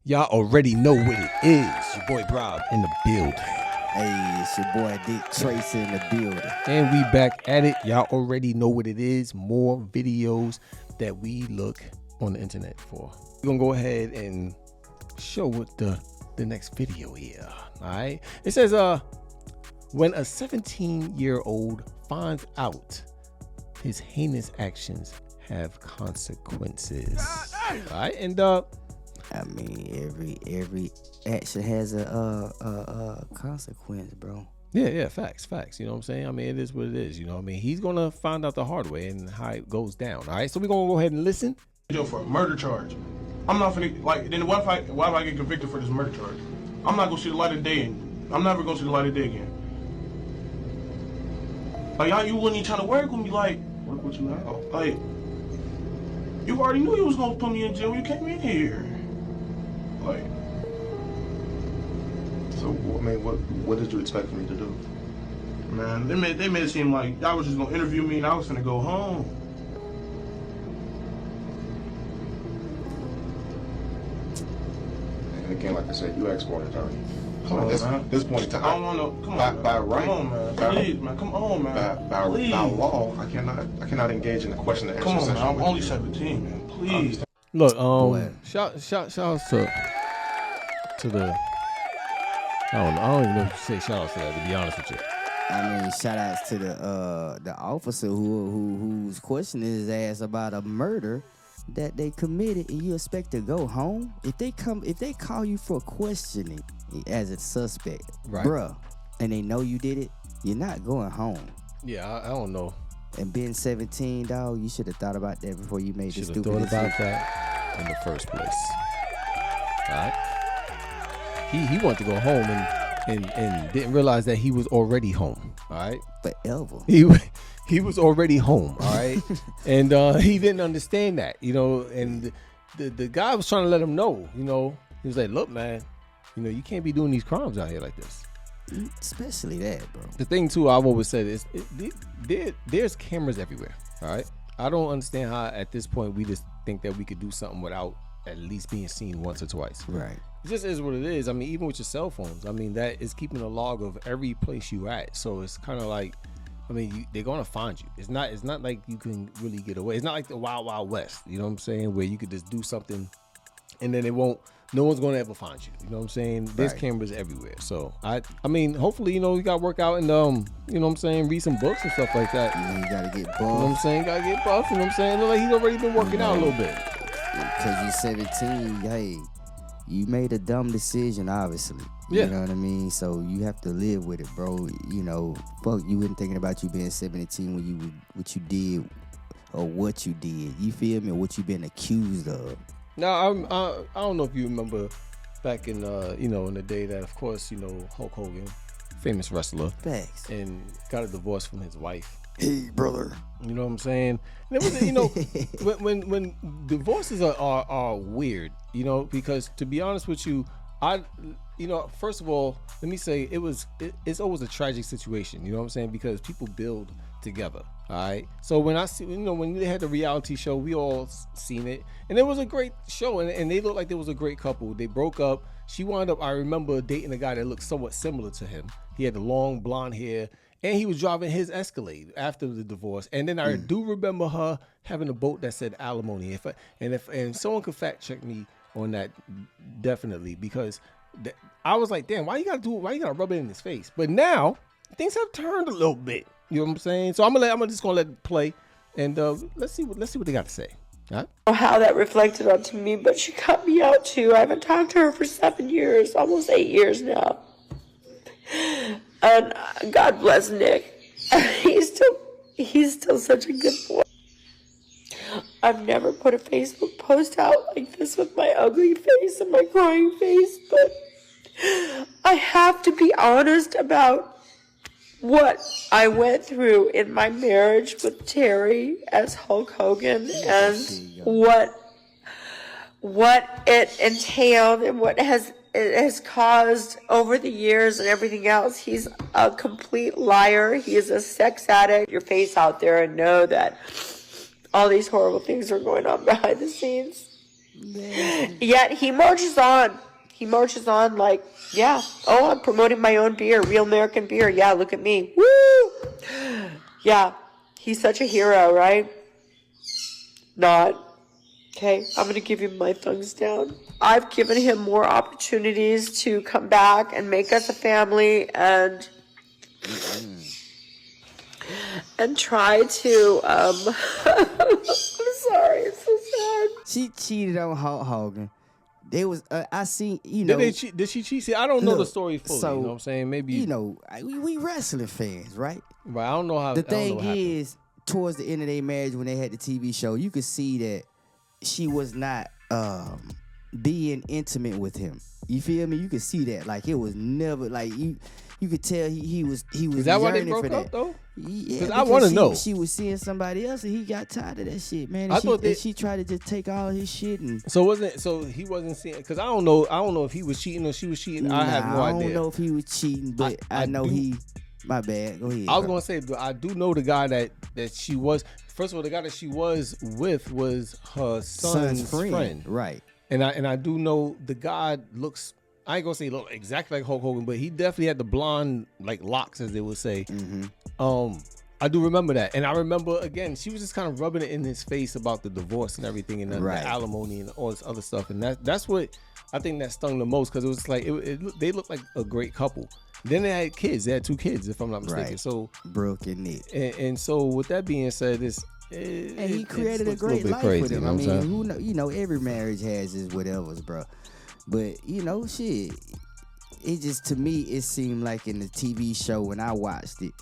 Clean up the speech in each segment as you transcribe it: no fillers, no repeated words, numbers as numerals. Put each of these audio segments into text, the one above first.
Y'all already know what it is. Your boy Rob in the building. Hey, it's your boy Dick Tracy in the building. And we back at it. Y'all already know what it is. More videos that we look on the internet for. We're going to go ahead and show what the next video here. All right. It says, when a 17-year-old finds out his heinous actions have consequences. All right. And, I mean, every action has a consequence, bro. Yeah, facts. You know what I'm saying? I mean, it is what it is. You know what I mean? He's going to find out the hard way and how it goes down. All right, so we're going to go ahead and listen. For a murder charge. I'm not finna, like, then why if I get convicted for this murder charge? I'm not going to see the light of day, and I'm never going to see the light of day again. Like, y'all, you wouldn't even try to work with me, like, work with you now? Like, you already knew you was going to put me in jail when you came in here. Like, so, I mean, what did you expect me to do? man, they made it seem like y'all was just gonna interview me and I was gonna go home. And again, like I said, you asked for an attorney. Come on, man. This point in time, I don't want to. Come on, by right, come on, man. Please, man. Come on, man. By law, I cannot engage in the question and answer Come on, man. session. I'm only 17, man. Please. Look, shout outs to the. I don't even know if you say shout outs to that, to be honest with you. I mean, shout outs to the officer who's questioning his ass about a murder that they committed, and you expect to go home? If they call you for questioning as a suspect, right, bruh, and they know you did it, you're not going home. Yeah, I don't know. And being 17, dog, you should have thought about that before you made the stupid decision. Should have thought about decision. that in the first place. All right. He wanted to go home and didn't realize that he was already home. All right. Forever. He was already home. All right. And he didn't understand that, you know. And the guy was trying to let him know, you know. He was like, "Look, man, you know, you can't be doing these crimes out here like this." Especially that, bro. The thing too, I've always said is there's cameras everywhere. All right. I don't understand how at this point we just think that we could do something without at least being seen once or twice. Right. It just is what it is. I mean, even with your cell phones, I mean, that is keeping a log of every place you at. So it's kind of like, I mean, they're gonna find you. It's not like you can really get away. It's not like the Wild Wild West. You know what I'm saying? Where you could just do something, and then no one's gonna ever find you. You know what I'm saying? There's Right. cameras everywhere. So I mean, hopefully, you know, you got to work out and you know what I'm saying, read some books and stuff like that. You gotta get buff. You know what I'm saying? Gotta get buff. You know what I'm saying? Look like he's already been working out a little bit. Because you're 17, hey, you made a dumb decision, obviously. Yeah. You know what I mean? So you have to live with it, bro. You know, fuck, you wasn't thinking about you being 17 when what you did or what you did. You feel me? Or what you been accused of. Now, I don't know if you remember back in, you know, in the day that, of course, you know, Hulk Hogan, famous wrestler, Facts. and got a divorce from his wife. Hey, brother. You know what I'm saying? And it was, you know, when divorces are weird, you know, because to be honest with you, you know, first of all, let me say it's always a tragic situation. You know what I'm saying? Because people build together. All right. So when I see, you know, when they had the reality show, we all seen it, and it was a great show, and they looked like they was a great couple. They broke up. She wound up, I remember dating a guy that looked somewhat similar to him. He had the long blonde hair, and he was driving his Escalade after the divorce. And then I do remember her having a boat that said alimony. If someone could fact check me on that, definitely, because I was like, damn, why you gotta rub it in his face? But now things have turned a little bit. You know what I'm saying? So I'm just gonna let it play, and let's see what they got to say. All right? Know how that reflected onto me, but she cut me out too. I haven't talked to her for 7 years, almost 8 years now. And God bless Nick. He's still such a good boy. I've never put a Facebook post out like this with my ugly face and my crying face, but I have to be honest about what I went through in my marriage with Terry as Hulk Hogan, and what it entailed and what it has caused over the years and everything else. He's a complete liar. He is a sex addict. Your face out there and know that all these horrible things are going on behind the scenes. Yet he marches on. He marches on like, yeah, oh, I'm promoting my own beer, real American beer. Yeah, look at me. Woo! Yeah, he's such a hero, right? Not. Okay, I'm going to give him my thumbs down. I've given him more opportunities to come back and make us a family and try to, I'm sorry, it's so sad. She cheated on Hulk Hogan. They was I seen, you know. Did she cheat? See, I don't know the Look, story fully. so, you know what I'm saying? Maybe you know, we wrestling fans, right? But I don't know how. The I don't know thing what happened. is, towards the end of their marriage, when they had the TV show, you could see that she was not being intimate with him. You feel me? You could see that. Like it was never like you could tell he was Is that why they yearning broke for up that. though? Yeah, Because I want to know. She was seeing somebody else, and he got tired of that shit, man. I And thought and she tried to just take all his shit and. So he wasn't seeing, because I don't know if he was cheating or she was cheating. I have no idea. I don't know if he was cheating, but I know he. My bad. Go ahead. I was gonna say, but I do know the guy that she was. First of all, the guy that she was with was her son's friend. Right. And I do know the guy looks. I ain't gonna say look exactly like Hulk Hogan, but he definitely had the blonde like locks, as they would say. Mm-hmm. I do remember that, and I remember again she was just kind of rubbing it in his face about the divorce and everything, and the alimony and all this other stuff, and that's what I think that stung the most, because it was like they looked like a great couple. Then they had kids. They had 2 kids, if I'm not mistaken. Right. So Brooke and Nick. And so with that being said, and he created a great life crazy, with him. you know I what I'm mean, saying? who know? You know, every marriage has his whatevers, bro. But you know, shit. It just, to me, it seemed like in the TV show when I watched it,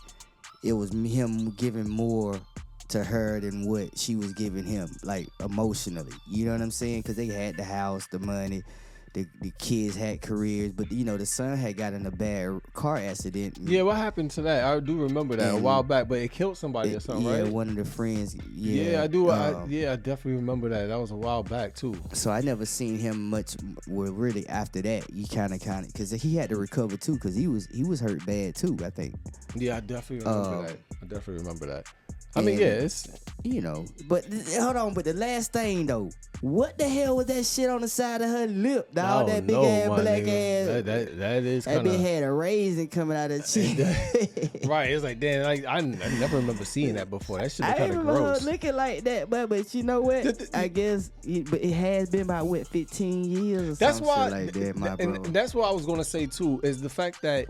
it was him giving more to her than what she was giving him, like emotionally. You know what I'm saying? Because they had the house, the money, the kids had careers, but you know the son had got in a bad car accident. Yeah, what happened to that? I do remember that a while back, but it killed somebody or something, right? Yeah, one of the friends. Yeah, I do. I definitely remember that. That was a while back too. So I never seen him much. Well, really after that, you kind of, because he had to recover too, because he was hurt bad too, I think. Yeah, I definitely remember that. I definitely remember that. I mean, yeah, it's, you know, but hold on. But the last thing though, what the hell was that shit on the side of her lip, dog? That big ass black ass. That is kind of. That bitch had a raisin coming out of her cheek. Right, it's like, damn, I never remember seeing that before. That shit was kind of remember gross. her looking like that, but you know what? I guess, but it has been about 15 years or That's something why, like that, my bro. And that's what I was gonna say too, is the fact that,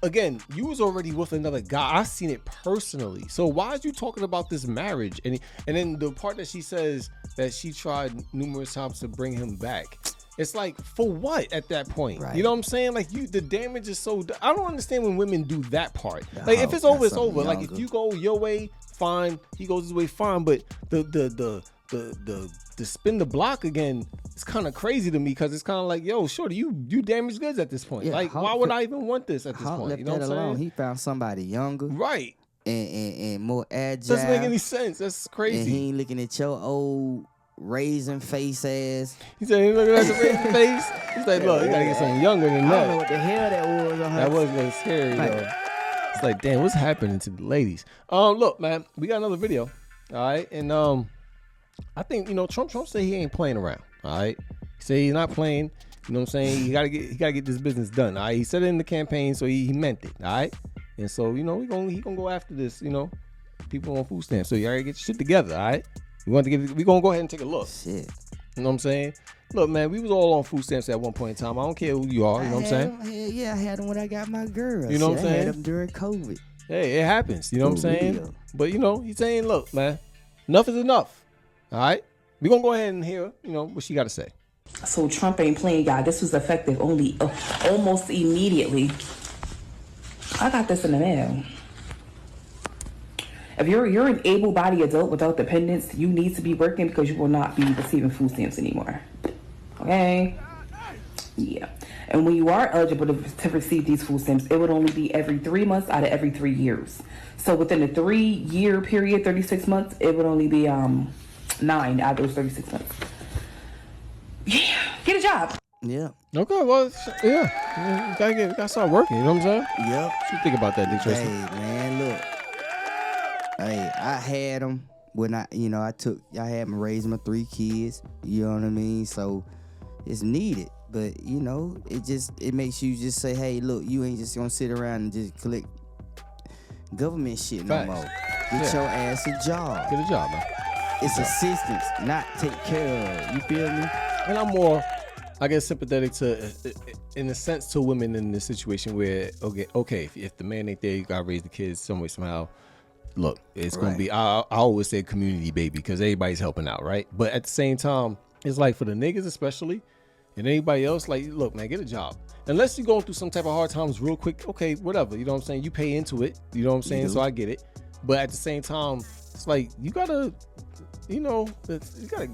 again, you was already with another guy. I seen it personally. So why is you talking about this marriage? And then the part that she says that she tried numerous times to bring him back. It's like, for what at that point? Right. You know what I'm saying? Like, the damage is so. I don't understand when women do that part. Like, if it's over, it's over. Like, if you go your way, fine. He goes his way, fine. But the spin the block again, it's kind of crazy to me, because it's kind of like, yo, shorty, you damaged goods at this point. Yeah, like, why would I even want this at this point? Left You know what that I'm alone. saying? He found somebody younger, Right. and more agile. Doesn't make any sense. That's crazy. And he ain't looking at your old raisin face ass. He said he looking at the raisin face. He's like, look, you gotta get something younger than I that. don't know what the hell that was on her. That was really scary, though. It's like, damn, what's happening to the ladies? Look, man, we got another video. All right, and I think, you know, Trump said he ain't playing around. All right, he said he's not playing. You know what I'm saying? He gotta get this business done. All right, he said it in the campaign, so he meant it. All right, and so, you know, he gonna go after this. You know, people on food stamps. So you gotta get your shit together. All right, we gonna go ahead and take a look. Shit. You know what I'm saying? Look, man, we was all on food stamps at one point in time. I don't care who you are. You know what I'm saying? Yeah, I had them when I got my girl. You know what I'm I saying? had them during COVID. Hey, it happens. You know what I'm For saying? real. But, you know, he's saying, look, man, enough is enough. All right? We're going to go ahead and hear, you know, what she got to say. So Trump ain't playing, y'all. This was effective only almost immediately. I got this in the mail. If you're an able-bodied adult without dependents, you need to be working, because you will not be receiving food stamps anymore. Okay? Yeah. And when you are eligible to receive these food stamps, it would only be every 3 months out of every 3 years. So within a 3-year period, 36 months, it would only be 9 out of those 36 months. Yeah, get a job. Yeah. Okay, well, yeah. You gotta start working, you know what I'm saying? Yep. What you think about that, Dick Tracy? Hey, man, look. Hey, I had them when I had me raise my 3 kids, you know what I mean? So it's needed. But, it makes you just say, hey, look, you ain't just gonna sit around and just collect government shit no more. Get your ass a job. Get a job, man. It's assistance, not take care of. You feel me? And I'm more, I guess, sympathetic to, in a sense, to women in this situation where, okay, if the man ain't there, you gotta raise the kids some way, somehow. Look, it's gonna be, I always say community baby because everybody's helping out, right? But at the same time, it's like for the niggas especially, and anybody else, like, look, man, get a job. Unless you're going through some type of hard times real quick, okay, whatever, you know what I'm saying? You pay into it, you know what I'm saying? So I get it. But at the same time, it's like, you gotta,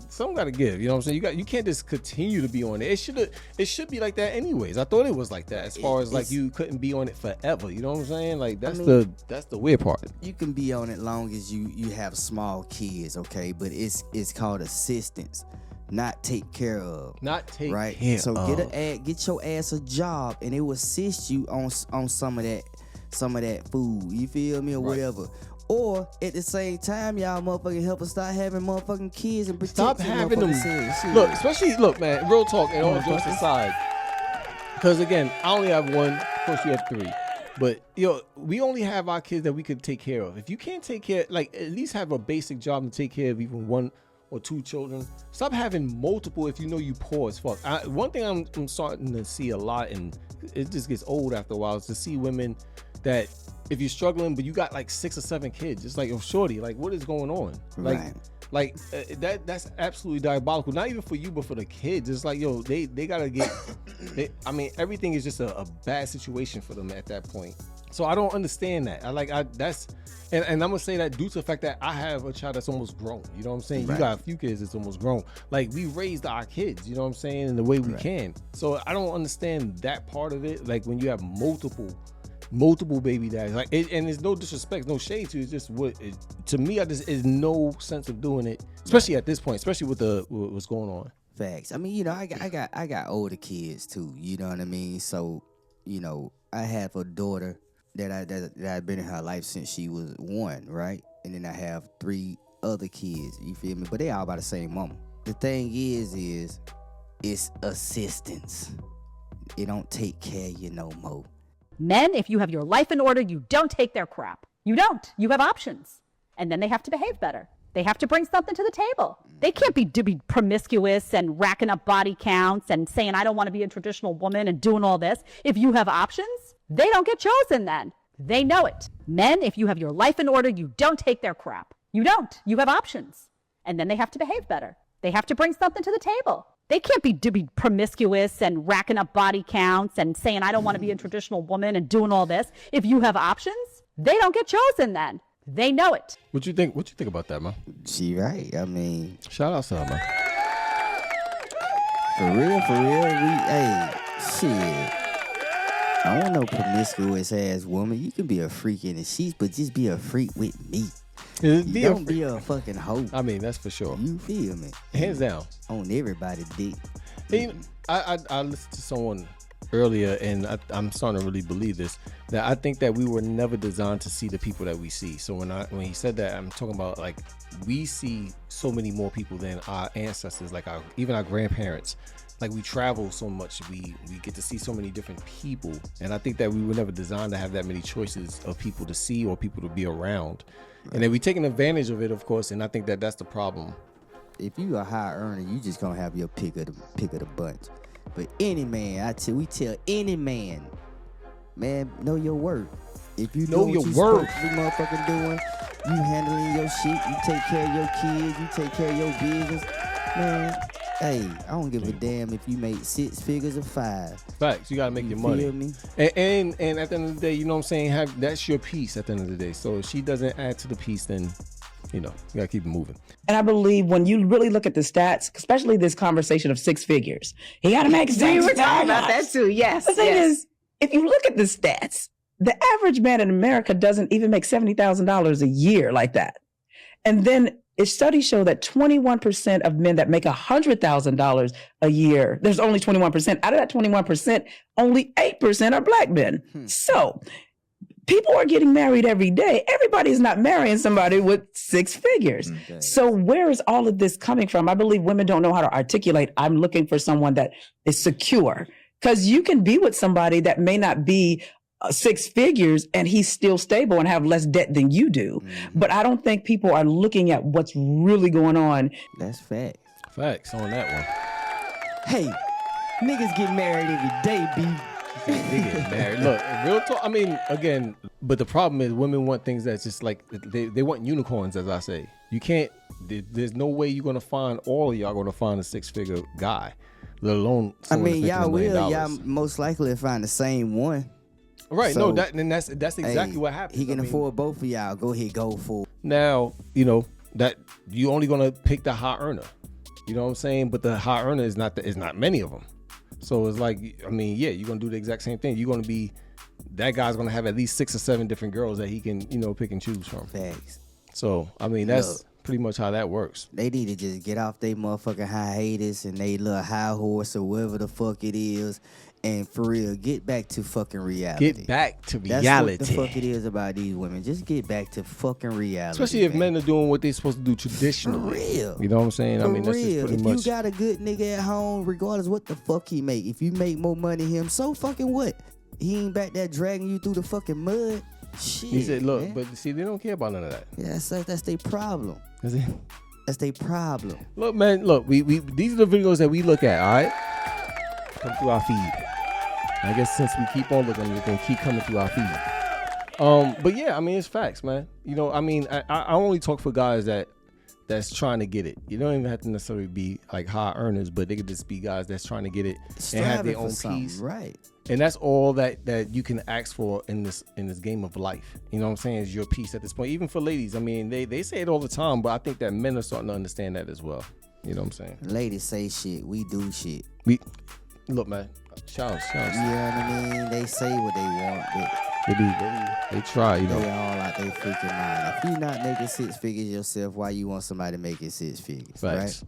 someone gotta give, you know what I'm saying? You can't just continue to be on it. It should be like that anyways. I thought it was like that as far as like you couldn't be on it forever, you know what I'm saying? Like that's the weird part. You can be on it long as you have small kids, okay? But it's called assistance. Not take care of. Not take right? care so of. Get your ass a job and it will assist you on some of that food. You feel me or whatever. Or at the same time, y'all motherfucking help us start having motherfucking kids and protect Stop having them. Shit. Look, man, real talk and all jokes aside. Because again, I only have one. Of course, you have 3. But we only have our kids that we could take care of. If you can't take care, like at least have a basic job to take care of even 1 or 2 children. Stop having multiple if you know you poor as fuck. One thing I'm starting to see a lot, and it just gets old after a while, is to see women that if you're struggling but you got like 6 or 7 kids, it's like, shorty, like what is going on? That's absolutely diabolical. Not even for you, but for the kids. It's like, they gotta get. Everything is just a bad situation for them at that point. So I don't understand that. And I'm gonna say that due to the fact that I have a child that's almost grown. You know what I'm saying? You got a few kids that's almost grown. Like we raised our kids, you know what I'm saying, in the way we can. So I don't understand that part of it. Like when you have multiple baby daddies, like and there's no disrespect, no shade to it. It's just to me, is no sense of doing it, especially at this point, especially with what's going on. Facts. I mean, I got older kids too. You know what I mean? So, I have a daughter that I've been in her life since she was 1, right? And then I have 3 other kids. You feel me? But they all by the same mama. The thing is it's assistance. It don't take care of you no more. Men, if you have your life in order, you don't take their crap. You don't. You have options. And then they have to behave better. They have to bring something to the table. They can't be promiscuous and racking up body counts and saying, I don't want to be a traditional woman and doing all this. If you have options, they don't get chosen then. They know it. Men, if you have your life in order, you don't take their crap. You don't. You have options. And then they have to behave better. They have to bring something to the table. They can't be promiscuous and racking up body counts and saying, I don't want to be a traditional woman and doing all this. If you have options, they don't get chosen then. They know it. What you think about that, man? She right. I mean, shout out to her, man. For real, shit. I don't know promiscuous ass woman. You can be a freak in the sheets, but just be a freak with me. Don't be a fucking hoe. I mean, that's for sure. You feel me? Hands down. On everybody's dick. Hey, I listened to someone earlier, and I'm starting to really believe this, that I think that we were never designed to see the people that we see. So when he said that, I'm talking about like we see so many more people than our ancestors, like even our grandparents. Like we travel so much, we get to see so many different people, and I think that we were never designed to have that many choices of people to see or people to be around. Right. And then we taking advantage of it, of course, and I think that that's the problem. If you a high earner, you just gonna have your pick of the bunch. But any man, we tell any man, know your worth. If you know your worth, you motherfucking doing, you handling your shit, you take care of your kids, you take care of your business, man. Hey, I don't give a damn if you make 6 figures or 5. Facts, you gotta make your money. Feel me? And at the end of the day, you know what I'm saying? That's your piece at the end of the day. So if she doesn't add to the piece, then you gotta keep it moving. And I believe when you really look at the stats, especially this conversation of 6 figures, he gotta make sense. We were talking about that too. Yes. The thing is, if you look at the stats, the average man in America doesn't even make $70,000 a year like that. And then studies show that 21% of men that make $100,000 a year, there's only 21%. Out of that 21%, only 8% are black men. So people are getting married every day. Everybody's not marrying somebody with 6 figures. Okay. So where is all of this coming from? I believe women don't know how to articulate, I'm looking for someone that is secure. Because you can be with somebody that may not be 6 figures and he's still stable and have less debt than you do. But I don't think people are looking at what's really going on. That's facts. Facts on that one. Hey, niggas get married every day, B. They get married. Look, real talk. I mean, again, but the problem is women want things that's just like they want unicorns, as I say. You can't. There's no way you're gonna find all of y'all gonna find a 6-figure guy, let alone. I mean, y'all will. Y'all most likely find the same one. Right. So, no, that's exactly what happens. He can afford both of y'all. Go ahead, go for it. Now, you know that you only gonna pick the high earner. You know what I'm saying? But the high earner is not many of them. So it's like, I mean, yeah, you're gonna do the exact same thing. You're gonna be, that guy's gonna have at least 6 or 7 different girls that he can, you know, pick and choose from. Facts. So I mean, that's pretty much how that works. They need to just get off their motherfucking hiatus and they little high horse or whatever the fuck it is, and for real, get back to fucking reality. Get back to reality. That's what the fuck it is about these women. Just get back to fucking reality. Especially if men are doing what they're supposed to do traditionally. For real. You know what I'm saying? For I mean, that's just real. pretty If much. you got a good nigga at home, regardless what the fuck he make, if you make more money than him, so fucking what? He ain't back there dragging you through the fucking mud. Shit. He said, look, man. but see, they don't care about none of that. Yeah, that's their problem. Is it? That's their problem. Look, man, look, we these are the videos that we look at, all right? Come through our feed. I guess since we keep on looking, we can keep coming through our feed. But yeah, I mean, it's facts, man. You know, I mean, I only talk for guys that's trying to get it. You don't even have to necessarily be like high earners, but they could just be guys that's trying to get it and have their own piece. Right. And that's all that you can ask for in this game of life. You know what I'm saying? Is your piece at this point. Even for ladies, I mean, they say it all the time, but I think that men are starting to understand that as well. You know what I'm saying? Ladies say shit, we do shit. Look, man. Shouts. You know what I mean? They say what they want, but They try, you know. they all out their freaking mind. If you not making 6 figures yourself, why you want somebody making 6 figures, Facts.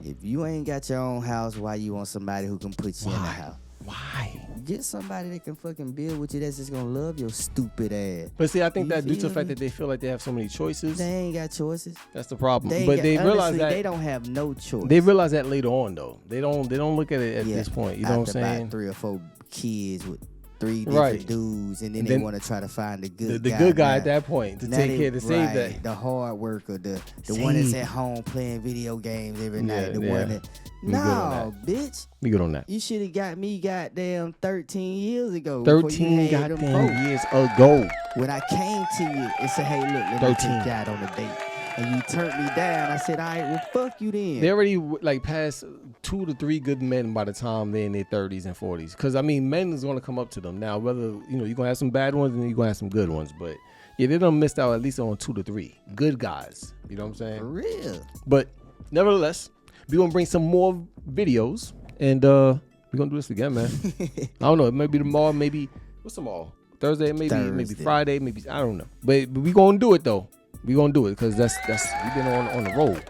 right? If you ain't got your own house, why you want somebody who can put you in the house? Why? Get somebody that can fucking build with you that's just gonna love your stupid ass. But see, I think You that due to the feel fact me? that they feel like they have so many choices, They ain't got choices. that's the problem. They But got- they realize honestly, that they don't have no choice. they realize that later on, though. They don't look at it at Yeah, this point. You know what I'm after about saying? 3 or 4 kids with 3 different Right. dudes, and then Then they want to try to find the good The guy. good guy now. at that point to Now take they- care to save right, that. the hard worker, the one that's Save. at home playing video games every Yeah, night, the yeah. one that We good on no bitch, We good on that. you should have got me goddamn 13 years ago. before you 13 had them goddamn folks. years ago. When I came to you and said, hey, look, let me 13. take you out on a date, and you turned me down, I said, all right, well, fuck you then. They already like passed 2 to 3 good men by the time they're in their 30s and 40s. Because I mean, men is gonna come up to them now. Whether you're gonna have some bad ones and you're gonna have some good ones, but yeah, they done missed out at least on 2 to 3 good guys. You know what I'm saying? For real. But nevertheless, we gonna bring some more videos, and we're gonna do this again, man. I don't know. It may be tomorrow. Maybe what's tomorrow? Thursday. Maybe Thursday. Friday. Maybe I don't know. But we gonna do it though. We gonna do it because that's we've been on the road.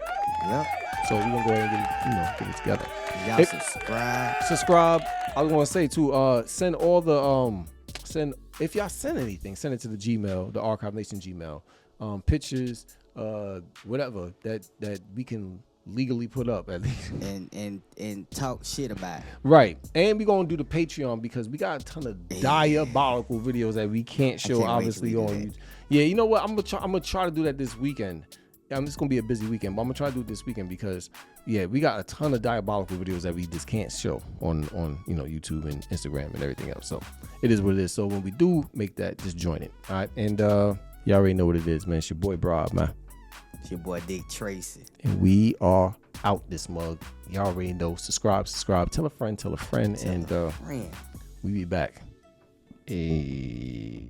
Yep. So we gonna go ahead and get it together. Y'all If- subscribe. Subscribe. I was gonna say too. Send all the if y'all send anything, send it to the Gmail, the Archive Nation Gmail. Pictures, whatever that we can legally put up at least. And talk shit about it. Right. And we gonna do the Patreon because we got a ton of diabolical videos that we can't show can't wait obviously till we do on that. Yeah, you know what? I'm gonna try to do that this weekend. I'm just gonna be a busy weekend, but I'm gonna try to do it this weekend because we got a ton of diabolical videos that we just can't show on YouTube and Instagram and everything else. So it is what it is. So when we do make that, just join it. All right. And y'all already know what it is, man. It's your boy Broad, man. It's your boy Dick Tracy. And we are out this mug. Y'all already know. Subscribe. Tell a friend, and Friend. we be back. Hey.